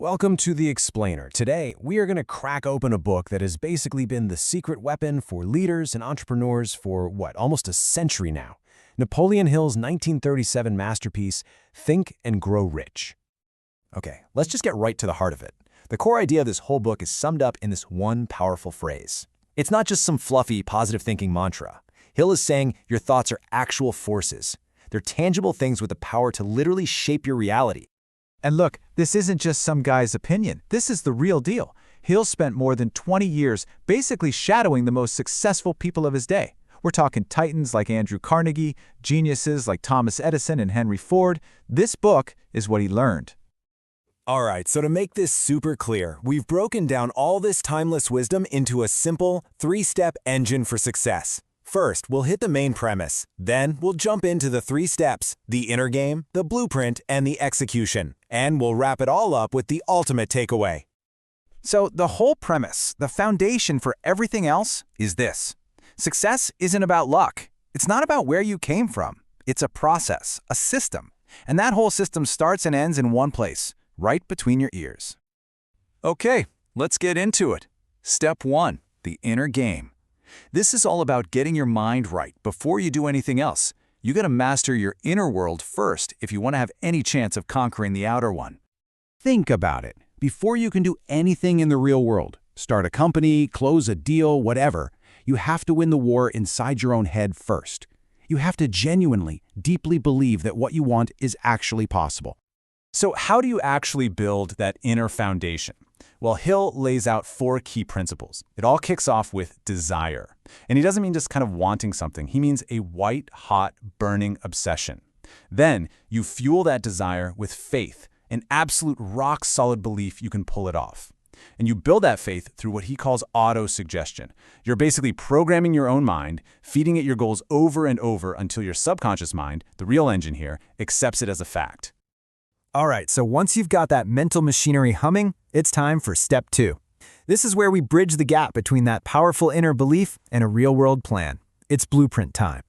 Welcome to The Explainer. Today, we are going to crack open a book that has basically been the secret weapon for leaders and entrepreneurs for, almost a century now. Napoleon Hill's 1937 masterpiece, Think and Grow Rich. Okay, let's just get right to the heart of it. The core idea of this whole book is summed up in this one powerful phrase. It's not just some fluffy, positive thinking mantra. Hill is saying your thoughts are actual forces. They're tangible things with the power to literally shape your reality. And look, this isn't just some guy's opinion. This is the real deal. Hill spent more than 20 years basically shadowing the most successful people of his day. We're talking titans like Andrew Carnegie, geniuses like Thomas Edison and Henry Ford. This book is what he learned. All right, so to make this super clear, we've broken down all this timeless wisdom into a simple, three-step engine for success. First, we'll hit the main premise. Then, we'll jump into the 3 steps, the inner game, the blueprint, and the execution. And we'll wrap it all up with the ultimate takeaway. So the whole premise, the foundation for everything else, is this. Success isn't about luck. It's not about where you came from. It's a process, a system. And that whole system starts and ends in one place, right between your ears. Okay, let's get into it. Step 1, the inner game. This is all about getting your mind right before you do anything else. You got to master your inner world first if you want to have any chance of conquering the outer one. Think about it. Before you can do anything in the real world, start a company, close a deal, whatever, you have to win the war inside your own head first. You have to genuinely, deeply believe that what you want is actually possible. So how do you actually build that inner foundation? Well, Hill lays out 4 key principles. It all kicks off with desire. And he doesn't mean just kind of wanting something. He means a white-hot, burning obsession. Then you fuel that desire with faith, an absolute rock-solid belief you can pull it off. And you build that faith through what he calls auto-suggestion. You're basically programming your own mind, feeding it your goals over and over until your subconscious mind, the real engine here, accepts it as a fact. All right, so once you've got that mental machinery humming, it's time for step 2. This is where we bridge the gap between that powerful inner belief and a real-world plan. It's blueprint time.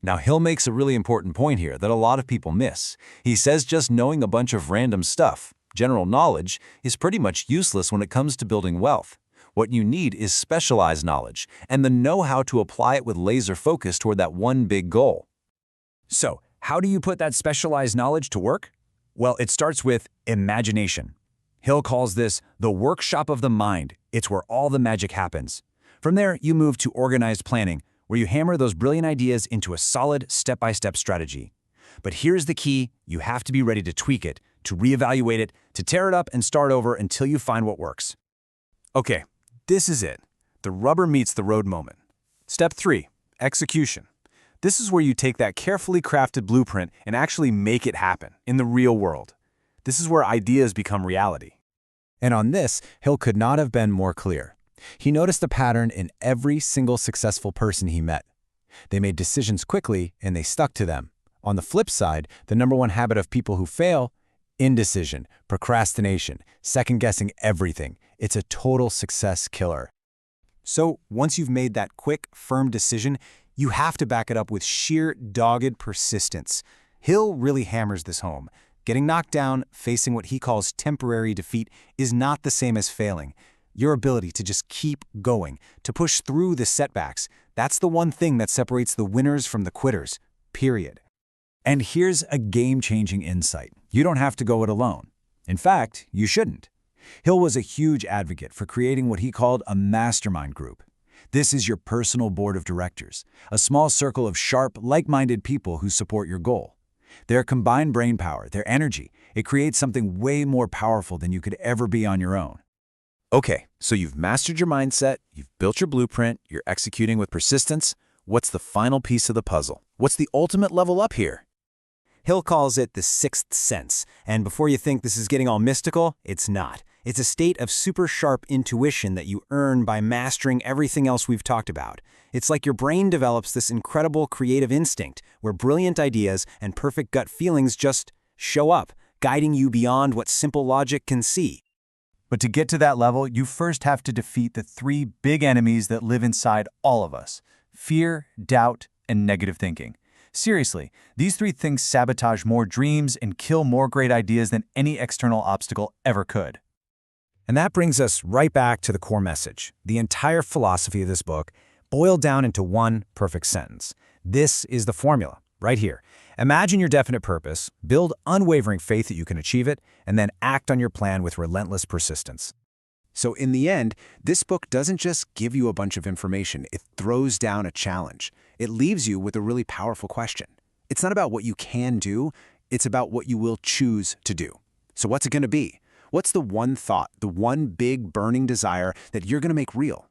Now, Hill makes a really important point here that a lot of people miss. He says just knowing a bunch of random stuff, general knowledge, is pretty much useless when it comes to building wealth. What you need is specialized knowledge and the know-how to apply it with laser focus toward that one big goal. So, how do you put that specialized knowledge to work? Well, it starts with imagination. Hill calls this the workshop of the mind. It's where all the magic happens. From there, you move to organized planning, where you hammer those brilliant ideas into a solid step-by-step strategy. But here's the key. You have to be ready to tweak it, to reevaluate it, to tear it up and start over until you find what works. Okay, this is it. The rubber meets the road moment. Step 3, execution. This is where you take that carefully crafted blueprint and actually make it happen in the real world. This is where ideas become reality. And on this, Hill could not have been more clear. He noticed a pattern in every single successful person he met. They made decisions quickly and they stuck to them. On the flip side, the number one habit of people who fail, indecision, procrastination, second-guessing everything. It's a total success killer. So once you've made that quick, firm decision, you have to back it up with sheer, dogged persistence. Hill really hammers this home. Getting knocked down, facing what he calls temporary defeat, is not the same as failing. Your ability to just keep going, to push through the setbacks, that's the one thing that separates the winners from the quitters, period. And here's a game-changing insight. You don't have to go it alone. In fact, you shouldn't. Hill was a huge advocate for creating what he called a mastermind group. This is your personal board of directors, a small circle of sharp, like-minded people who support your goal. Their combined brain power, their energy, it creates something way more powerful than you could ever be on your own. Okay, so you've mastered your mindset, you've built your blueprint, you're executing with persistence. What's the final piece of the puzzle? What's the ultimate level up here? Hill calls it the 6th sense, and before you think this is getting all mystical, it's not. It's a state of super sharp intuition that you earn by mastering everything else we've talked about. It's like your brain develops this incredible creative instinct where brilliant ideas and perfect gut feelings just show up, guiding you beyond what simple logic can see. But to get to that level, you first have to defeat the 3 big enemies that live inside all of us: fear, doubt, and negative thinking. Seriously, these 3 things sabotage more dreams and kill more great ideas than any external obstacle ever could. And that brings us right back to the core message. The entire philosophy of this book boiled down into one perfect sentence. This is the formula, right here. Imagine your definite purpose, build unwavering faith that you can achieve it, and then act on your plan with relentless persistence. So in the end, this book doesn't just give you a bunch of information, it throws down a challenge. It leaves you with a really powerful question. It's not about what you can do, it's about what you will choose to do. So what's it going to be? What's the one thought, the one big burning desire that you're going to make real?